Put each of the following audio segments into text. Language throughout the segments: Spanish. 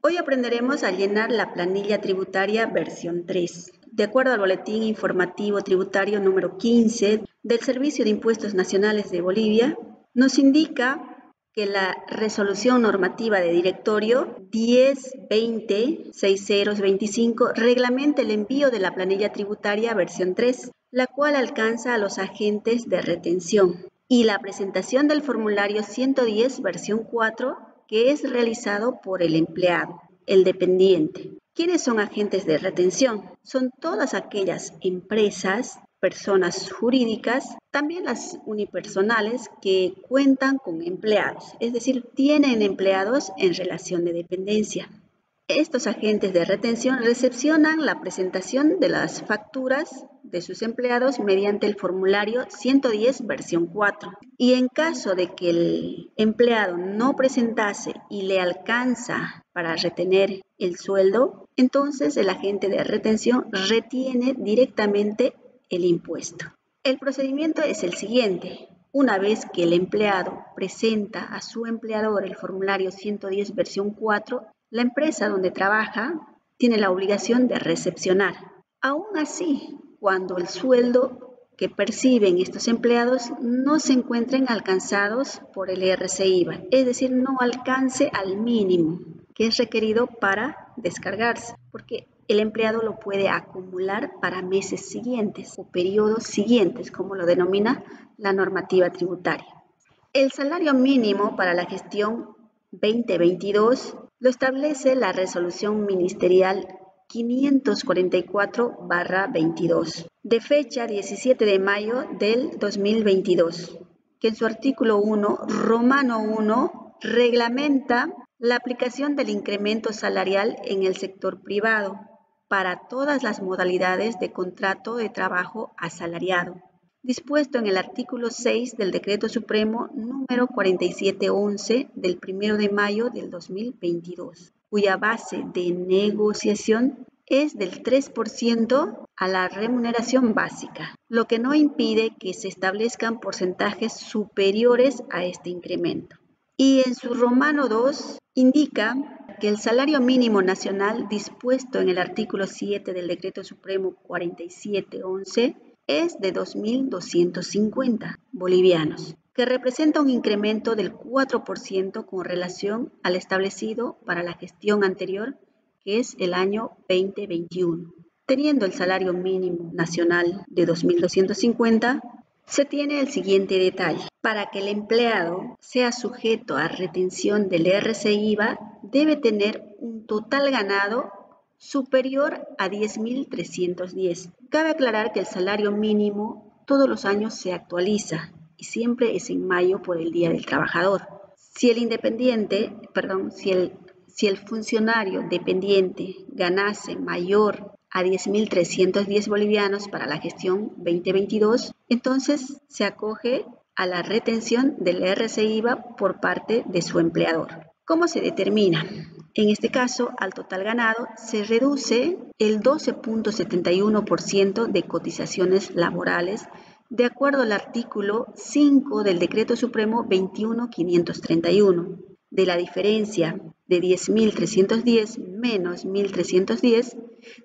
Hoy aprenderemos a llenar la planilla tributaria versión 3. De acuerdo al Boletín Informativo Tributario número 15 del Servicio de Impuestos Nacionales de Bolivia, nos indica que la Resolución Normativa de Directorio 10-20-6025 reglamenta el envío de la planilla tributaria versión 3, la cual alcanza a los agentes de retención, y la presentación del formulario 110 versión 4, que es realizado por el empleado, el dependiente. ¿Quiénes son agentes de retención? Son todas aquellas empresas, personas jurídicas, también las unipersonales que cuentan con empleados, es decir, tienen empleados en relación de dependencia. Estos agentes de retención recepcionan la presentación de las facturas de sus empleados mediante el formulario 110 versión 4. Y en caso de que el empleado no presentase y le alcanza para retener el sueldo, entonces el agente de retención retiene directamente el impuesto. El procedimiento es el siguiente. Una vez que el empleado presenta a su empleador el formulario 110 versión 4, la empresa donde trabaja tiene la obligación de recepcionar. Aún así, cuando el sueldo que perciben estos empleados no se encuentren alcanzados por el IRC/IVA, es decir, no alcance al mínimo que es requerido para descargarse, porque el empleado lo puede acumular para meses siguientes o periodos siguientes, como lo denomina la normativa tributaria. El salario mínimo para la gestión 2022 lo establece la Resolución Ministerial 544/22, de fecha 17 de mayo del 2022, que en su artículo 1, Romano 1, reglamenta la aplicación del incremento salarial en el sector privado para todas las modalidades de contrato de trabajo asalariado, dispuesto en el artículo 6 del Decreto Supremo número 4711 del 1 de mayo del 2022, cuya base de negociación es del 3% a la remuneración básica, lo que no impide que se establezcan porcentajes superiores a este incremento. Y en su Romano 2 indica que el salario mínimo nacional dispuesto en el artículo 7 del Decreto Supremo 4711 es de 2.250 bolivianos, que representa un incremento del 4% con relación al establecido para la gestión anterior, que es el año 2021. Teniendo el salario mínimo nacional de 2.250, se tiene el siguiente detalle. Para que el empleado sea sujeto a retención del IRC/IVA, debe tener un total ganado superior a 10.310. Cabe aclarar que el salario mínimo todos los años se actualiza y siempre es en mayo por el Día del Trabajador. Si el funcionario dependiente ganase mayor a 10.310 bolivianos para la gestión 2022, entonces se acoge a la retención del IRC/IVA por parte de su empleador. ¿Cómo se determina? En este caso, al total ganado se reduce el 12.71% de cotizaciones laborales de acuerdo al artículo 5 del Decreto Supremo 21.531. De la diferencia de 10.310 menos 1.310,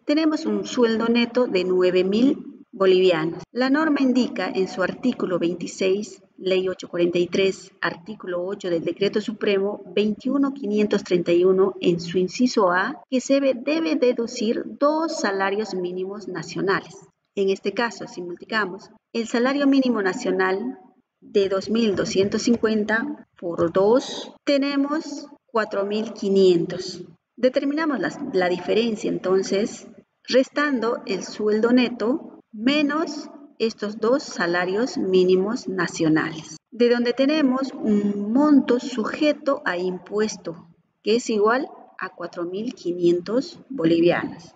tenemos un sueldo neto de 9.000 bolivianos. La norma indica en su artículo 26, Ley 843, artículo 8 del Decreto Supremo 21.531, en su inciso A, que se debe deducir 2 salarios mínimos nacionales. En este caso, si multiplicamos el salario mínimo nacional de 2.250 por 2, tenemos 4.500. Determinamos la diferencia entonces, restando el sueldo neto menos estos 2 salarios mínimos nacionales, de donde tenemos un monto sujeto a impuesto, que es igual a 4.500 bolivianos.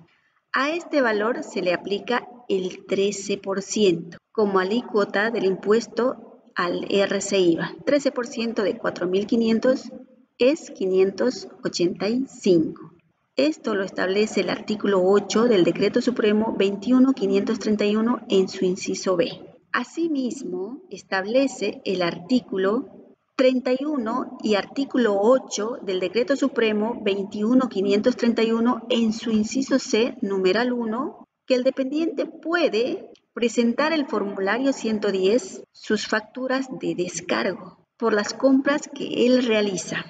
A este valor se le aplica el 13% como alícuota del impuesto al IRC/IVA. 13% de 4.500 es 585. Esto lo establece el artículo 8 del Decreto Supremo 21.531 en su inciso B. Asimismo, establece el artículo 31 y artículo 8 del Decreto Supremo 21.531 en su inciso C, numeral 1, que el dependiente puede presentar el formulario 110, sus facturas de descargo por las compras que él realiza.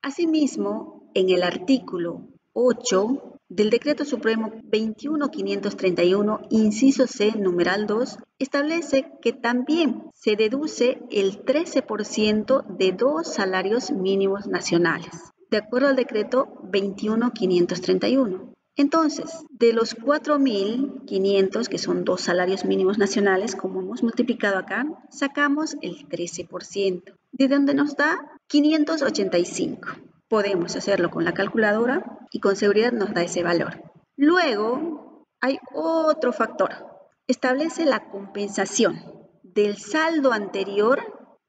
Asimismo, en el artículo 8 del Decreto Supremo 21.531, inciso C, numeral 2, establece que también se deduce el 13% de 2 salarios mínimos nacionales, de acuerdo al Decreto 21.531. Entonces, de los 4.500, que son 2 salarios mínimos nacionales, como hemos multiplicado acá, sacamos el 13%, de donde nos da 585. Podemos hacerlo con la calculadora y con seguridad nos da ese valor. Luego, hay otro factor. Establece la compensación del saldo anterior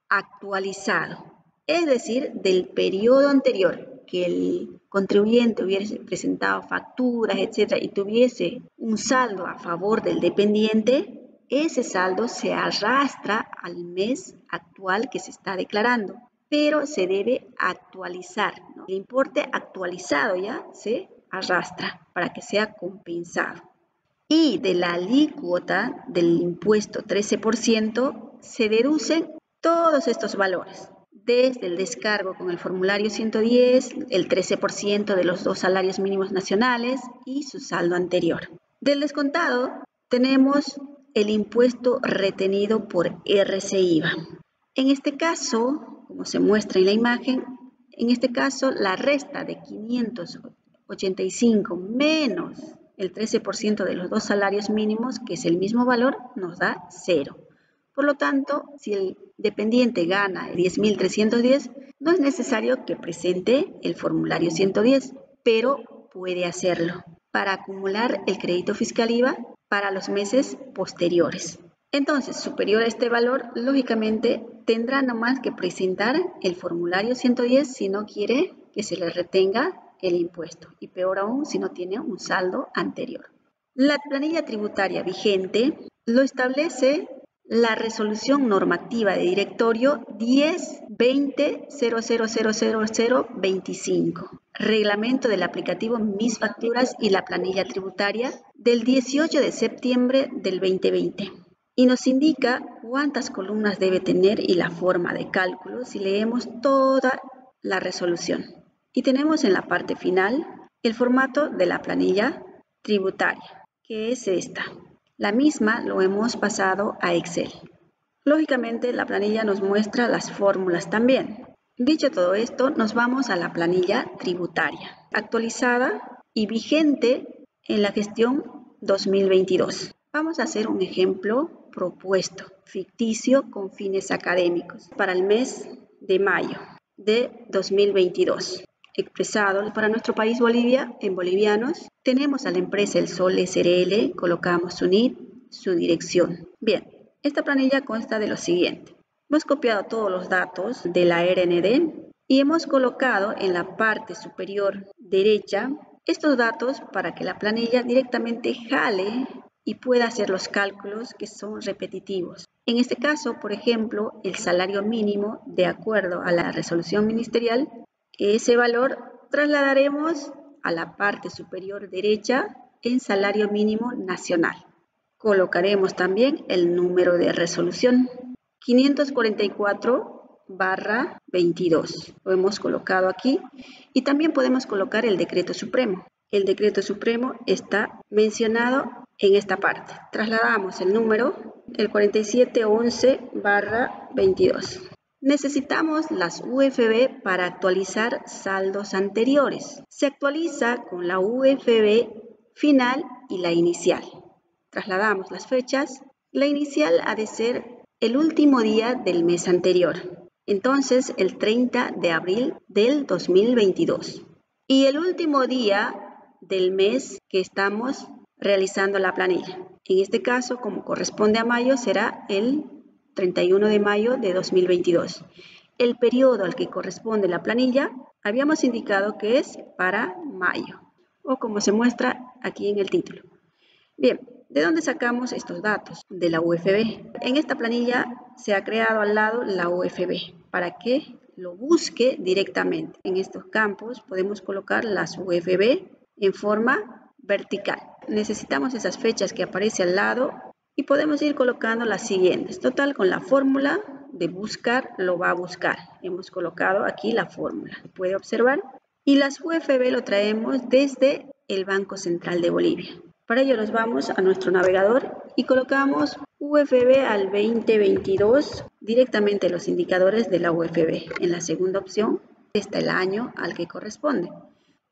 actualizado, es decir, del periodo anterior que el contribuyente hubiese presentado facturas, etcétera, y tuviese un saldo a favor del dependiente, ese saldo se arrastra al mes actual que se está declarando, pero se debe actualizar, ¿no? El importe actualizado ya se arrastra para que sea compensado. Y de la alícuota del impuesto 13% se deducen todos estos valores, desde el descargo con el formulario 110, el 13% de los 2 salarios mínimos nacionales y su saldo anterior. Del descontado tenemos el impuesto retenido por RC/IVA. En este caso, como se muestra en la imagen, en este caso la resta de 585 menos el 13% de los 2 salarios mínimos, que es el mismo valor, nos da 0. Por lo tanto, si el dependiente gana 10.310, no es necesario que presente el formulario 110, pero puede hacerlo para acumular el crédito fiscal IVA para los meses posteriores. Entonces, superior a este valor, lógicamente tendrá nomás que presentar el formulario 110 si no quiere que se le retenga el impuesto, y peor aún si no tiene un saldo anterior. La planilla tributaria vigente lo establece la resolución normativa de directorio 10-20-000025, reglamento del aplicativo Mis Facturas y la planilla tributaria del 18 de septiembre del 2020. Y nos indica cuántas columnas debe tener y la forma de cálculo si leemos toda la resolución. Y tenemos en la parte final el formato de la planilla tributaria, que es esta. La misma lo hemos pasado a Excel. Lógicamente, la planilla nos muestra las fórmulas también. Dicho todo esto, nos vamos a la planilla tributaria, actualizada y vigente en la gestión 2022. Vamos a hacer un ejemplo propuesto, ficticio con fines académicos, para el mes de mayo de 2022. Expresado para nuestro país Bolivia en bolivianos, tenemos a la empresa El Sol SRL, colocamos su NID, su dirección. Bien, esta planilla consta de lo siguiente. Hemos copiado todos los datos de la RND y hemos colocado en la parte superior derecha estos datos para que la planilla directamente jale y pueda hacer los cálculos que son repetitivos. En este caso, por ejemplo, el salario mínimo, de acuerdo a la resolución ministerial, ese valor trasladaremos a la parte superior derecha en salario mínimo nacional. Colocaremos también el número de resolución 544/22. Lo hemos colocado aquí y también podemos colocar el decreto supremo. El decreto supremo está mencionado en esta parte. Trasladamos el número, el 4711/22. Necesitamos las UFB para actualizar saldos anteriores. Se actualiza con la UFB final y la inicial. Trasladamos las fechas. La inicial ha de ser el último día del mes anterior. Entonces, el 30 de abril del 2022. Y el último día del mes que estamos realizando la planilla. En este caso, como corresponde a mayo, será el 31 de mayo de 2022. El periodo al que corresponde la planilla, habíamos indicado que es para mayo, o como se muestra aquí en el título. Bien, ¿de dónde sacamos estos datos? De la UFB. En esta planilla se ha creado al lado la UFB. para que lo busque directamente. En estos campos podemos colocar las UFB en forma vertical. Necesitamos esas fechas que aparece al lado y podemos ir colocando las siguientes. Total, con la fórmula de buscar lo va a buscar. Hemos colocado aquí la fórmula. Puede observar. Y las UFB lo traemos desde el Banco Central de Bolivia. Para ello nos vamos a nuestro navegador y colocamos UFB al 2022 directamente los indicadores de la UFB. En la segunda opción está el año al que corresponde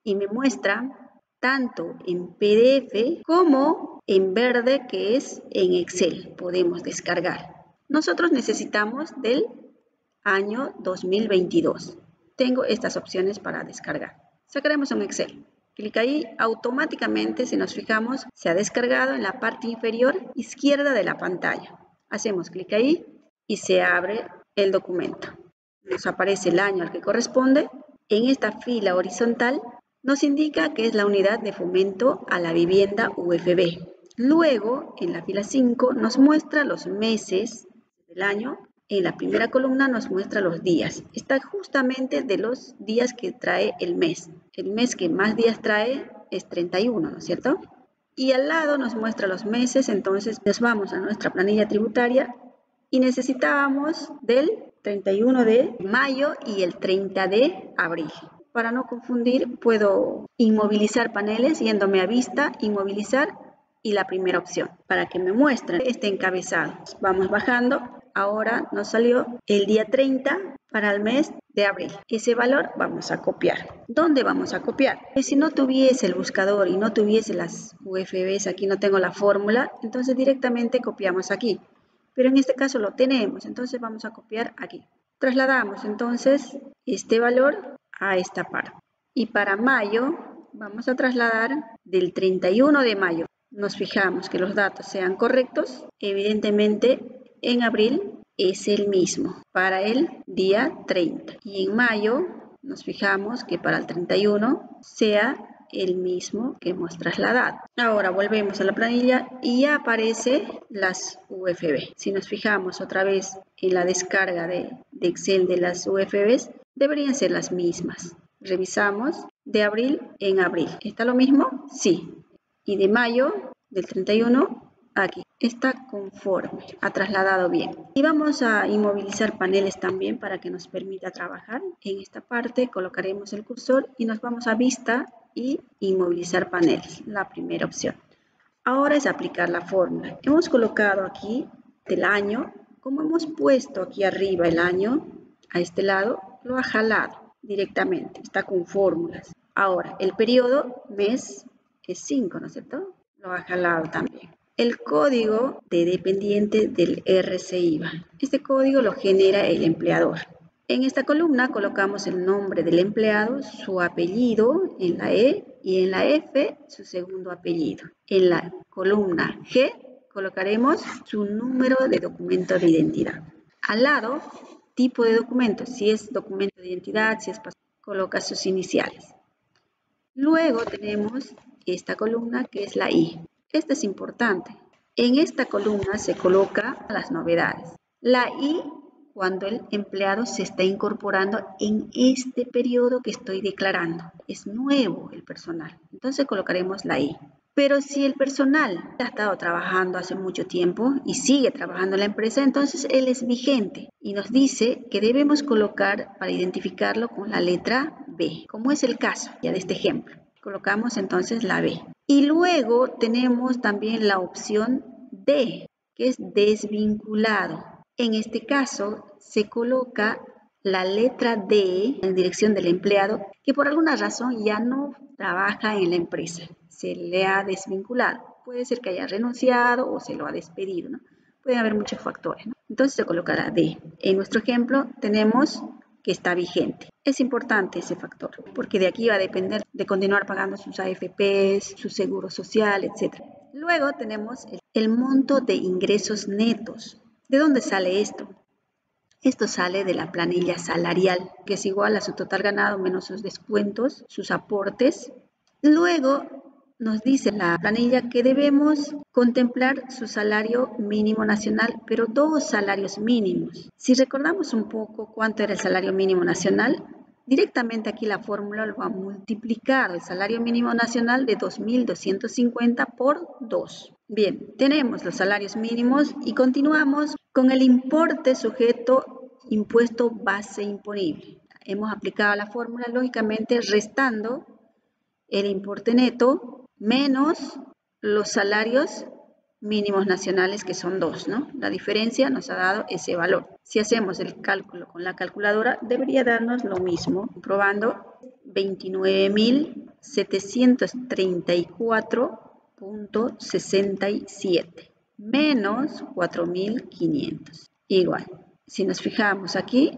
y me muestra tanto en PDF como en verde, que es en Excel. Podemos descargar. Nosotros necesitamos del año 2022. Tengo estas opciones para descargar. Sacaremos un Excel. Clic ahí, automáticamente, si nos fijamos, se ha descargado en la parte inferior izquierda de la pantalla. Hacemos clic ahí y se abre el documento. Nos aparece el año al que corresponde. En esta fila horizontal nos indica que es la unidad de fomento a la vivienda UFB. Luego, en la fila 5, nos muestra los meses del año. En la primera columna nos muestra los días. Está justamente de los días que trae el mes. El mes que más días trae es 31, ¿no es cierto? Y al lado nos muestra los meses, entonces nos vamos a nuestra planilla tributaria y necesitábamos del 31 de mayo y el 30 de abril. Para no confundir, puedo inmovilizar paneles yéndome a vista, inmovilizar y la primera opción para que me muestre este encabezado. Vamos bajando. Ahora nos salió el día 30 para el mes de abril. Ese valor vamos a copiar. ¿Dónde vamos a copiar? Pues si no tuviese el buscador y no tuviese las UFBs, aquí no tengo la fórmula, entonces directamente copiamos aquí. Pero en este caso lo tenemos, entonces vamos a copiar aquí. Trasladamos entonces este valor a esta parte. Y para mayo vamos a trasladar del 31 de mayo. Nos fijamos que los datos sean correctos. Evidentemente en abril es el mismo para el día 30. Y en mayo nos fijamos que para el 31 sea el mismo que hemos trasladado. Ahora volvemos a la planilla y ya aparece las UFB. Si nos fijamos otra vez en la descarga de Excel de las UFBs, deberían ser las mismas. Revisamos de abril en abril. ¿Está lo mismo? Sí. Y de mayo, del 31, aquí. Está conforme, ha trasladado bien. Y vamos a inmovilizar paneles también para que nos permita trabajar. En esta parte colocaremos el cursor y nos vamos a vista y inmovilizar paneles, la primera opción. Ahora es aplicar la fórmula. Hemos colocado aquí del año, como hemos puesto aquí arriba el año, a este lado, lo ha jalado directamente, está con fórmulas. Ahora, el periodo, mes, es 5, ¿no es cierto? Lo ha jalado también. El código de dependiente del RCIVA. Este código lo genera el empleador. En esta columna colocamos el nombre del empleado, su apellido en la E y en la F su segundo apellido. En la columna G colocaremos su número de documento de identidad. Al lado, tipo de documento, si es documento de identidad, si es pasaporte, coloca sus iniciales. Luego tenemos esta columna que es la I. Esta es importante. En esta columna se coloca las novedades. La I cuando el empleado se está incorporando en este periodo que estoy declarando. Es nuevo el personal. Entonces colocaremos la I. Pero si el personal ha estado trabajando hace mucho tiempo y sigue trabajando en la empresa, entonces él es vigente y nos dice que debemos colocar para identificarlo con la letra B, como es el caso ya de este ejemplo. Colocamos entonces la B. Y luego tenemos también la opción D, que es desvinculado. En este caso se coloca la letra D en dirección del empleado que por alguna razón ya no trabaja en la empresa. Se le ha desvinculado. Puede ser que haya renunciado o se lo ha despedido, ¿no? Pueden haber muchos factores, ¿no? Entonces se colocará D. En nuestro ejemplo tenemos que está vigente. Es importante ese factor porque de aquí va a depender de continuar pagando sus AFPs, su seguro social, etc. Luego tenemos el monto de ingresos netos. ¿De dónde sale esto? Esto sale de la planilla salarial, que es igual a su total ganado menos sus descuentos, sus aportes. Luego nos dice la planilla que debemos contemplar su salario mínimo nacional, pero 2 salarios mínimos. Si recordamos un poco cuánto era el salario mínimo nacional, directamente aquí la fórmula lo ha multiplicado el salario mínimo nacional de 2.250 por 2. Bien, tenemos los salarios mínimos y continuamos con el importe sujeto impuesto base imponible. Hemos aplicado la fórmula lógicamente restando el importe neto menos los salarios mínimos nacionales, que son 2, ¿no? La diferencia nos ha dado ese valor. Si hacemos el cálculo con la calculadora, debería darnos lo mismo, probando 29.734.67 menos 4.500. Igual, si nos fijamos aquí,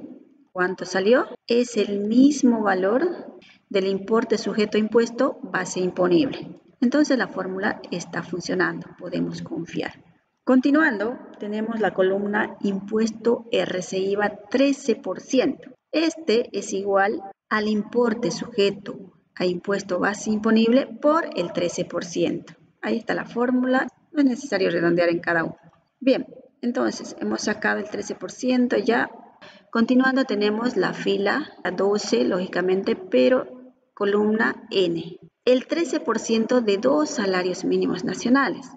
¿cuánto salió? Es el mismo valor del importe sujeto a impuesto base imponible. Entonces la fórmula está funcionando, podemos confiar. Continuando, tenemos la columna impuesto RC/IVA 13%. Este es igual al importe sujeto a impuesto base imponible por el 13%. Ahí está la fórmula, no es necesario redondear en cada uno. Bien, entonces hemos sacado el 13% ya. Continuando tenemos la fila 12, lógicamente, pero columna N. El 13% de 2 salarios mínimos nacionales.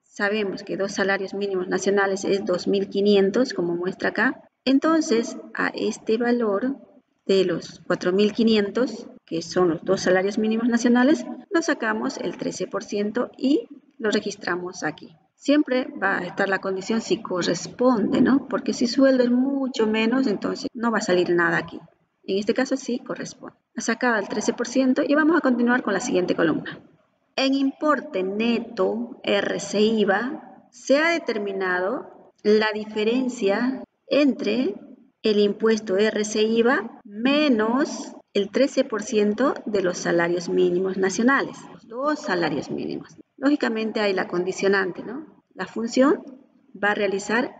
Sabemos que 2 salarios mínimos nacionales es 2.500, como muestra acá. Entonces, a este valor de los 4.500, que son los 2 salarios mínimos nacionales, nos sacamos el 13% y lo registramos aquí. Siempre va a estar la condición si corresponde, ¿no? Porque si sueldo es mucho menos, entonces no va a salir nada aquí. En este caso sí corresponde. Ha sacado el 13% y vamos a continuar con la siguiente columna. En importe neto RC/IVA se ha determinado la diferencia entre el impuesto RC/IVA menos el 13% de los salarios mínimos nacionales, los 2 salarios mínimos. Lógicamente hay la condicionante, ¿no? La función va a realizar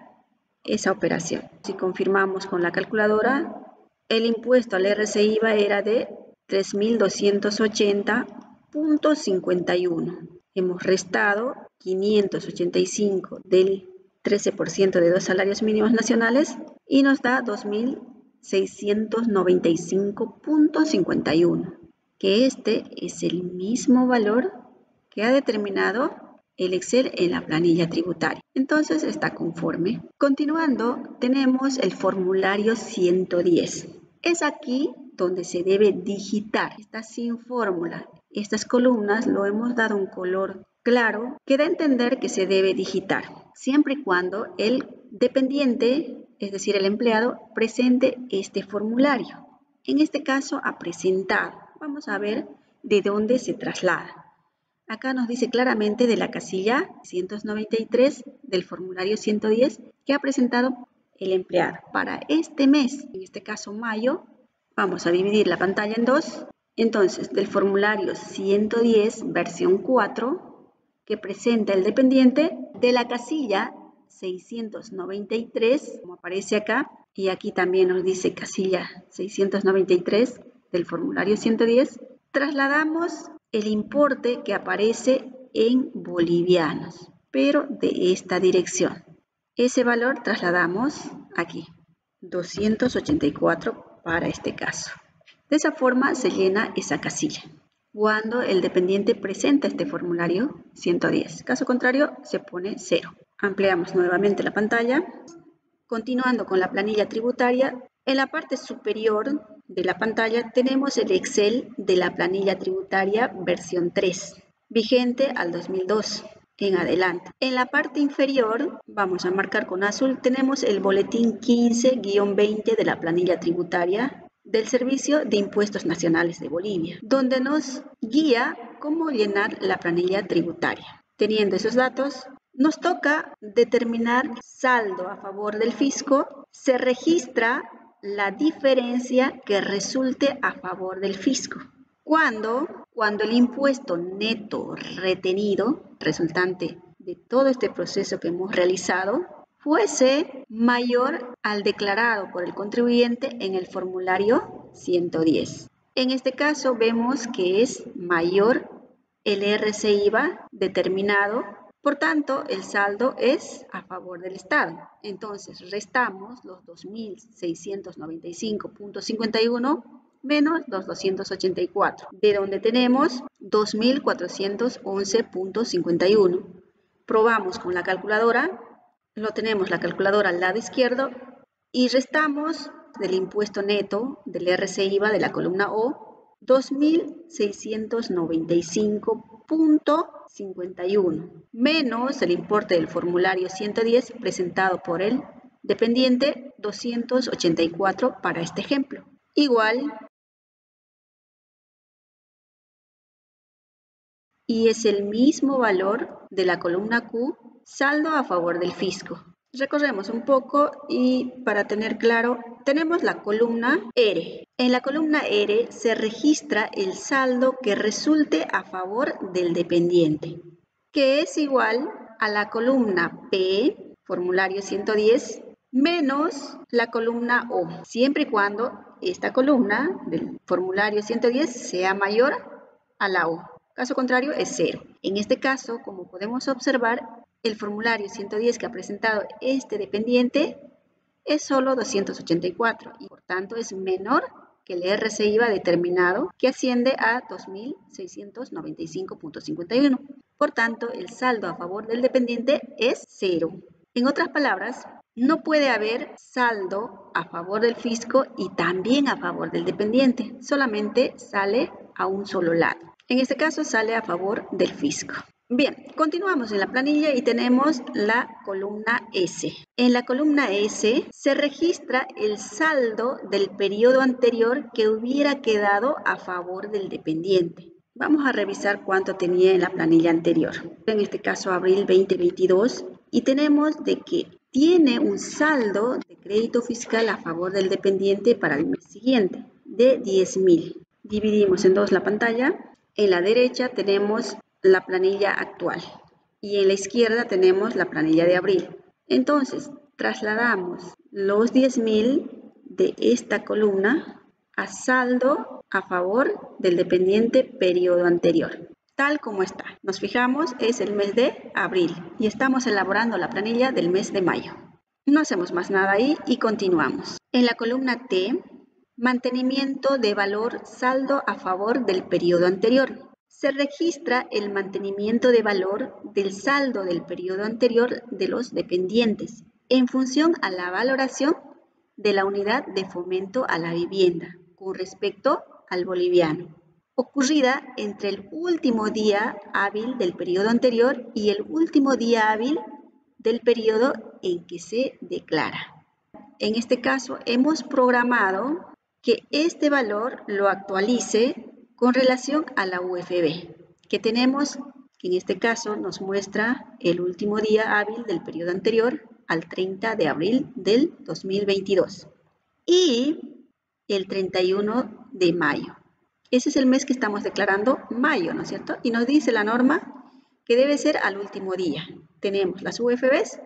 esa operación. Si confirmamos con la calculadora, el impuesto al RC/IVA era de 3.280.51. Hemos restado 585 del 13% de 2 salarios mínimos nacionales y nos da 2.695.51, que este es el mismo valor que ha determinado el Excel en la planilla tributaria. Entonces está conforme. Continuando, tenemos el formulario 110. Es aquí donde se debe digitar. Está sin fórmula. Estas columnas lo hemos dado un color claro que da a entender que se debe digitar, siempre y cuando el dependiente, es decir, el empleado, presente este formulario. En este caso ha presentado. Vamos a ver de dónde se traslada. Acá nos dice claramente de la casilla 193 del formulario 110 que ha presentado el empleado. Para este mes, en este caso mayo, vamos a dividir la pantalla en 2. Entonces, del formulario 110 versión 4 que presenta el dependiente, de la casilla 693, como aparece acá, y aquí también nos dice casilla 693 del formulario 110, trasladamos el importe que aparece en bolivianos, pero de esta dirección. Ese valor trasladamos aquí, 284 para este caso. De esa forma se llena esa casilla cuando el dependiente presenta este formulario 110. Caso contrario, se pone 0. Ampliamos nuevamente la pantalla. Continuando con la planilla tributaria, en la parte superior de la pantalla tenemos el Excel de la planilla tributaria versión 3, vigente al 2002 en adelante. En la parte inferior, vamos a marcar con azul, tenemos el boletín 15-20 de la planilla tributaria del Servicio de Impuestos Nacionales de Bolivia, donde nos guía cómo llenar la planilla tributaria. Teniendo esos datos, nos toca determinar saldo a favor del fisco. Se registra la diferencia que resulte a favor del fisco. Cuando el impuesto neto retenido, resultante de todo este proceso que hemos realizado, fuese mayor al declarado por el contribuyente en el formulario 110. En este caso vemos que es mayor el RCIVA determinado. Por tanto, el saldo es a favor del Estado. Entonces, restamos los 2.695.51 menos los 284, de donde tenemos 2.411.51. Probamos con la calculadora, lo tenemos la calculadora al lado izquierdo y restamos del impuesto neto del RCIVA de la columna O 2.695.51 menos el importe del formulario 110 presentado por el dependiente 284 para este ejemplo. Igual, y es el mismo valor de la columna Q, saldo a favor del fisco. Recorremos un poco y para tener claro, tenemos la columna R. En la columna R se registra el saldo que resulte a favor del dependiente, que es igual a la columna P, formulario 110, menos la columna O, siempre y cuando esta columna del formulario 110 sea mayor a la O. Caso contrario es 0. En este caso, como podemos observar, el formulario 110 que ha presentado este dependiente es solo 284 y por tanto es menor que el RCIVA determinado que asciende a 2.695.51. Por tanto, el saldo a favor del dependiente es 0. En otras palabras, no puede haber saldo a favor del fisco y también a favor del dependiente. Solamente sale a un solo lado. En este caso sale a favor del fisco. Bien, continuamos en la planilla y tenemos la columna S. En la columna S se registra el saldo del periodo anterior que hubiera quedado a favor del dependiente. Vamos a revisar cuánto tenía en la planilla anterior. En este caso, abril 2022, y tenemos de que tiene un saldo de crédito fiscal a favor del dependiente para el mes siguiente de 10.000. Dividimos en dos la pantalla. En la derecha tenemos la planilla actual y en la izquierda tenemos la planilla de abril. Entonces, trasladamos los 10.000 de esta columna a saldo a favor del dependiente periodo anterior, tal como está. Nos fijamos, es el mes de abril y estamos elaborando la planilla del mes de mayo. No hacemos más nada ahí y continuamos. En la columna T, mantenimiento de valor saldo a favor del periodo anterior. Se registra el mantenimiento de valor del saldo del periodo anterior de los dependientes en función a la valoración de la unidad de fomento a la vivienda con respecto al boliviano, ocurrida entre el último día hábil del periodo anterior y el último día hábil del periodo en que se declara. En este caso, hemos programado que este valor lo actualice con relación a la UFB, que tenemos, que en este caso nos muestra el último día hábil del periodo anterior al 30 de abril del 2022 y el 31 de mayo. Ese es el mes que estamos declarando, mayo, ¿no es cierto? Y nos dice la norma que debe ser al último día. Tenemos las UFBs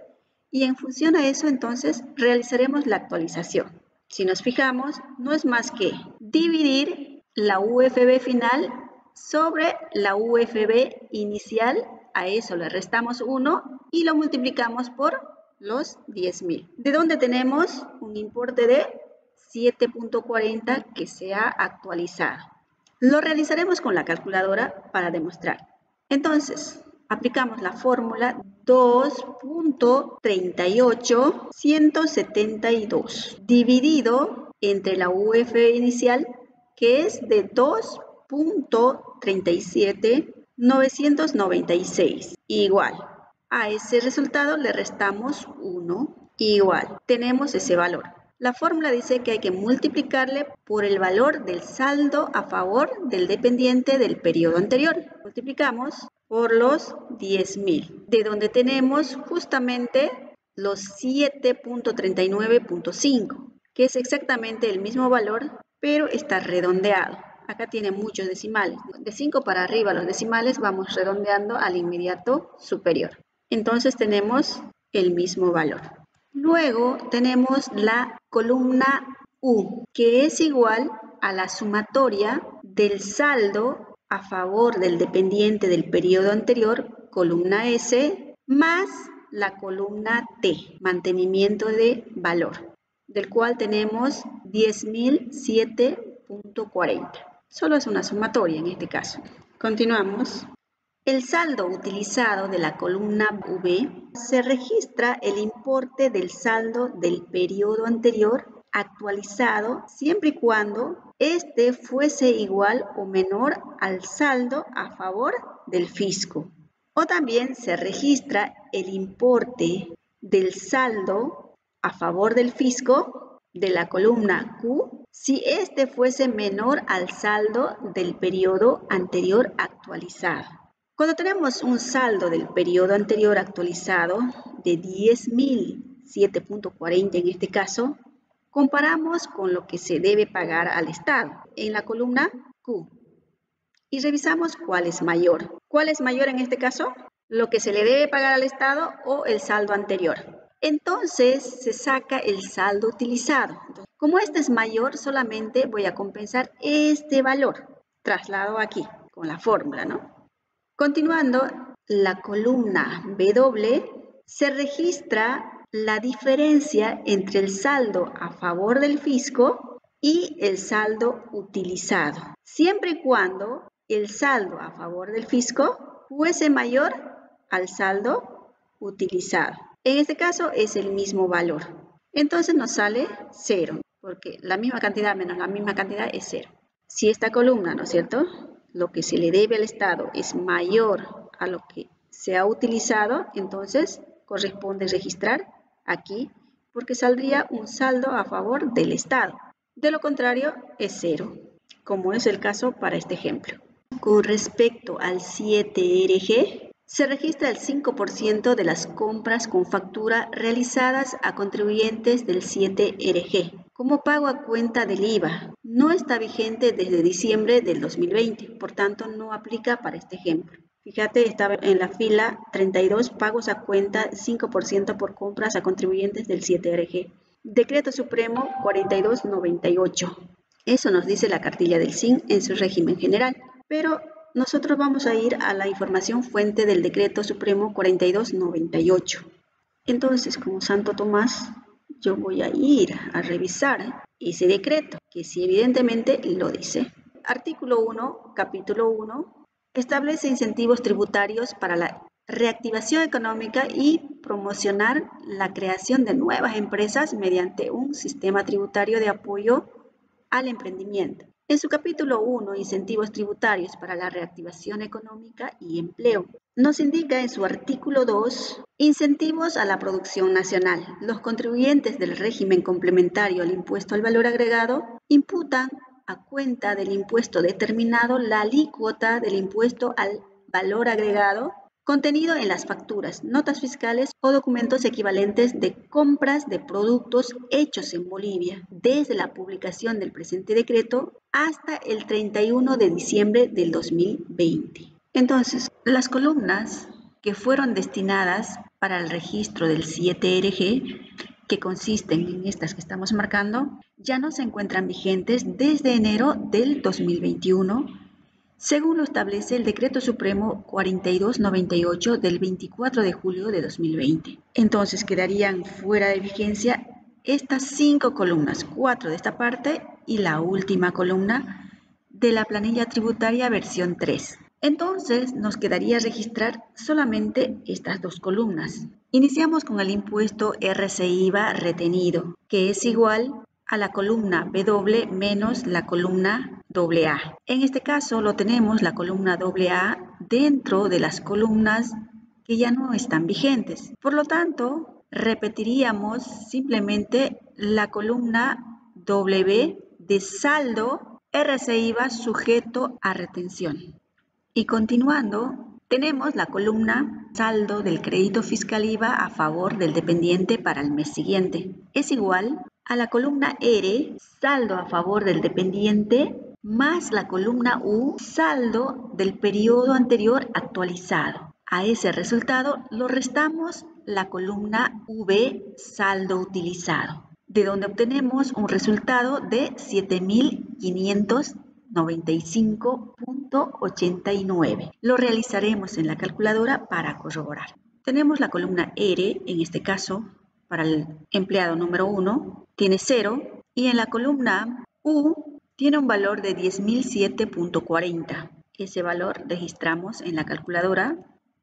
y en función a eso, entonces, realizaremos la actualización. Si nos fijamos, no es más que dividir la UFB final sobre la UFB inicial. A eso le restamos 1 y lo multiplicamos por los 10.000. De donde tenemos un importe de 7.40 que se ha actualizado. Lo realizaremos con la calculadora para demostrar. Entonces, aplicamos la fórmula 2.38172 dividido entre la UF inicial, que es de 2.37996. Igual. A ese resultado le restamos 1. Igual. Tenemos ese valor. La fórmula dice que hay que multiplicarle por el valor del saldo a favor del dependiente del periodo anterior. Multiplicamos por los 10.000, de donde tenemos justamente los 7.39.5, que es exactamente el mismo valor, pero está redondeado. Acá tiene muchos decimales. De 5 para arriba los decimales vamos redondeando al inmediato superior. Entonces tenemos el mismo valor. Luego tenemos la columna U, que es igual a la sumatoria del saldo a favor del dependiente del periodo anterior, columna S, más la columna T, mantenimiento de valor, del cual tenemos 10.007.40. Solo es una sumatoria en este caso. Continuamos. El saldo utilizado de la columna V se registra el importe del saldo del periodo anterior actualizado siempre y cuando este fuese igual o menor al saldo a favor del fisco. O también se registra el importe del saldo a favor del fisco de la columna Q si este fuese menor al saldo del periodo anterior actualizado. Cuando tenemos un saldo del periodo anterior actualizado de 10.007.40 en este caso, comparamos con lo que se debe pagar al Estado en la columna Q y revisamos cuál es mayor. ¿Cuál es mayor en este caso? Lo que se le debe pagar al Estado o el saldo anterior. Entonces se saca el saldo utilizado. Como este es mayor, solamente voy a compensar este valor. Traslado aquí con la fórmula, ¿no? Continuando, la columna W se registra la diferencia entre el saldo a favor del fisco y el saldo utilizado, siempre y cuando el saldo a favor del fisco fuese mayor al saldo utilizado. En este caso es el mismo valor. Entonces nos sale 0, porque la misma cantidad menos la misma cantidad es 0. Si esta columna, ¿no es cierto?, lo que se le debe al Estado es mayor a lo que se ha utilizado, entonces corresponde registrar aquí porque saldría un saldo a favor del Estado. De lo contrario, es 0, como es el caso para este ejemplo. Con respecto al 7RG, se registra el 5% de las compras con factura realizadas a contribuyentes del 7RG como pago a cuenta del IVA. No está vigente desde diciembre del 2020, por tanto no aplica para este ejemplo. Fíjate, estaba en la fila 32, pagos a cuenta 5% por compras a contribuyentes del 7RG. Decreto Supremo 4298. Eso nos dice la cartilla del SIN en su régimen general, pero nosotros vamos a ir a la información fuente del Decreto Supremo 4298. Entonces, como Santo Tomás, yo voy a ir a revisar ese decreto, que sí evidentemente lo dice. Artículo 1, capítulo 1, establece incentivos tributarios para la reactivación económica y promocionar la creación de nuevas empresas mediante un sistema tributario de apoyo al emprendimiento. En su capítulo 1, incentivos tributarios para la reactivación económica y empleo, nos indica en su artículo 2, incentivos a la producción nacional. Los contribuyentes del régimen complementario al impuesto al valor agregado imputan a cuenta del impuesto determinado la alícuota del impuesto al valor agregado contenido en las facturas, notas fiscales o documentos equivalentes de compras de productos hechos en Bolivia, desde la publicación del presente decreto hasta el 31 de diciembre del 2020. Entonces, las columnas que fueron destinadas para el registro del 7RG, que consisten en estas que estamos marcando, ya no se encuentran vigentes desde enero del 2021, según lo establece el Decreto Supremo 4298 del 24 de julio de 2020. Entonces quedarían fuera de vigencia estas 5 columnas, 4 de esta parte y la última columna de la planilla tributaria versión 3. Entonces nos quedaría registrar solamente estas 2 columnas. Iniciamos con el impuesto RC-IVA retenido, que es igual a la columna W menos la columna AA. En este caso lo tenemos la columna AA dentro de las columnas que ya no están vigentes. Por lo tanto, repetiríamos simplemente la columna W de saldo RC-IVA sujeto a retención. Y continuando, tenemos la columna saldo del crédito fiscal IVA a favor del dependiente para el mes siguiente. Es igual a la columna R, saldo a favor del dependiente, más la columna U, saldo del periodo anterior actualizado. A ese resultado lo restamos la columna V, saldo utilizado, de donde obtenemos un resultado de 7.595.40. 1.89. Lo realizaremos en la calculadora para corroborar. Tenemos la columna R, en este caso, para el empleado número 1, tiene 0, y en la columna U tiene un valor de 10.007.40. Ese valor registramos en la calculadora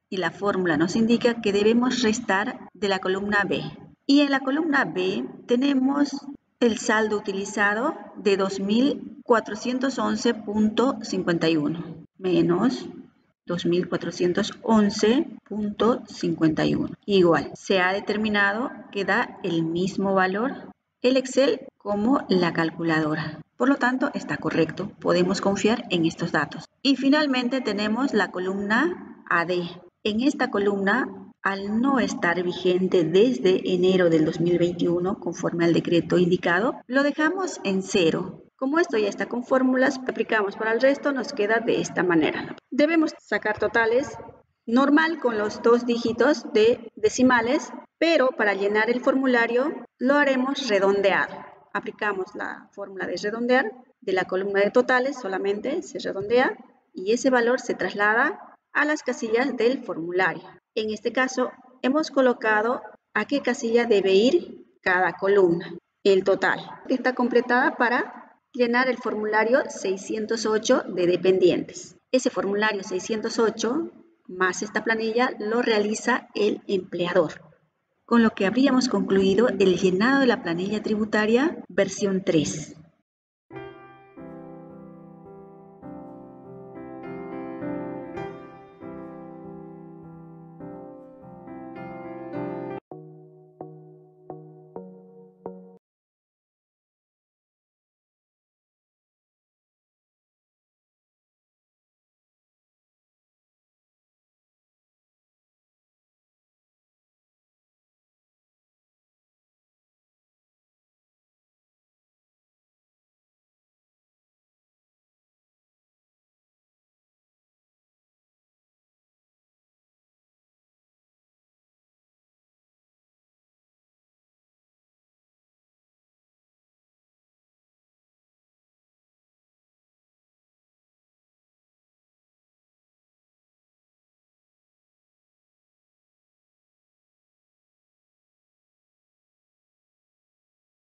y la fórmula nos indica que debemos restar de la columna B. Y en la columna B tenemos el saldo utilizado de 2.411.51 menos 2.411.51. Igual, se ha determinado que da el mismo valor el Excel como la calculadora. Por lo tanto, está correcto. Podemos confiar en estos datos. Y finalmente tenemos la columna AD. En esta columna, al no estar vigente desde enero del 2021, conforme al decreto indicado, lo dejamos en 0. Como esto ya está con fórmulas, aplicamos para el resto, nos queda de esta manera. Debemos sacar totales normal con los 2 dígitos de decimales, pero para llenar el formulario lo haremos redondeado. Aplicamos la fórmula de redondear, de la columna de totales solamente se redondea y ese valor se traslada a las casillas del formulario. En este caso, hemos colocado a qué casilla debe ir cada columna. El total está completada para llenar el formulario 608 de dependientes. Ese formulario 608 más esta planilla lo realiza el empleador, con lo que habríamos concluido el llenado de la planilla tributaria versión 3.